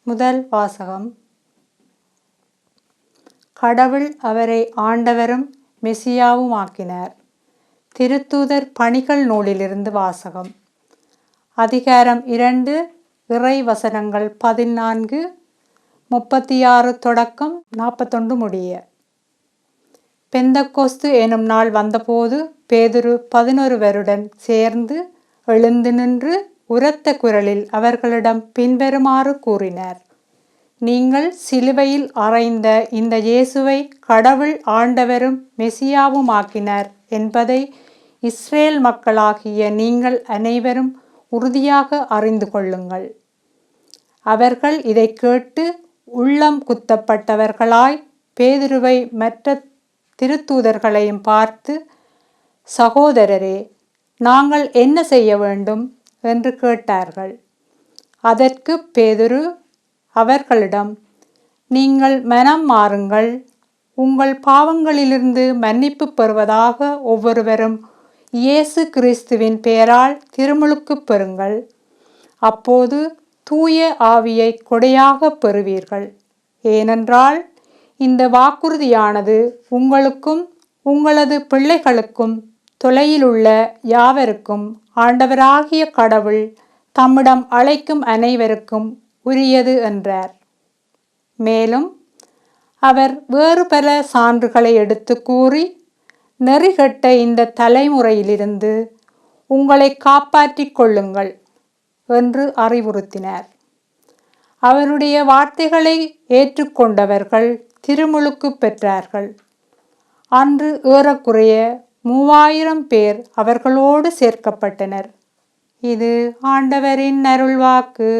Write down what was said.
முதல் வாசகம். கடவுள் அவரை ஆண்டவரும் மெசியாவுமாக்கினார். திருத்தூதர் பணிகள் நூலிலிருந்து வாசகம். அதிகாரம் 2, இறை வசனங்கள் 14, 36 தொடக்கம் 41 முடிய. பெந்தக்கோஸ்து எனும் நாள் வந்தபோது பேதுரு 11 சேர்ந்து எழுந்து நின்று உரத்த குரலில் அவர்களிடம் பின்வருமாறு கூறினார். நீங்கள் சிலுவையில் அறைந்த இந்த இயேசுவை கடவுள் ஆண்டவரும் மெசியாவுமாக்கினார் என்பதை இஸ்ரேல் மக்களாகிய நீங்கள் அனைவரும் உறுதியாக அறிந்து கொள்ளுங்கள். அவர்கள் இதை கேட்டு உள்ளம் குத்தப்பட்டவர்களாய் பேதுருவை மற்ற திருத்தூதர்களையும் பார்த்து, சகோதரரே, நாங்கள் என்ன செய்ய வேண்டும் என்று கேட்டார்கள். அதற்கு பேதுரு அவர்களிடம், நீங்கள் மனம் மாறுங்கள், உங்கள் பாவங்களிலிருந்து மன்னிப்பு பெறுவதாக ஒவ்வொருவரும் இயேசு கிறிஸ்துவின் பெயரால் திருமுழுக்கு பெறுங்கள். அப்போது தூய ஆவியை கொடையாக பெறுவீர்கள். ஏனென்றால் இந்த வாக்குறுதியானது உங்களுக்கும் உங்களது பிள்ளைகளுக்கும் தொலையிலுள்ள யாவருக்கும் ஆண்டவராகிய கடவுள் தம்மிடம் அழைக்கும் அனைவருக்கும் உரியது என்றார். மேலும் அவர் வேறு பல சான்றுகளை எடுத்து கூறி, நெறிகெட்ட இந்த தலைமுறையிலிருந்து உங்களை காப்பாற்றிக் கொள்ளுங்கள் என்று அறிவுறுத்தினார். அவருடைய வார்த்தைகளை ஏற்றுக்கொண்டவர்கள் திருமுழுக்கு பெற்றார்கள். அன்று ஏறக்குறைய 3000 பேர் அவர்களோடு சேர்க்கப்பட்டனர். இது ஆண்டவரின் அருள்வாக்கு.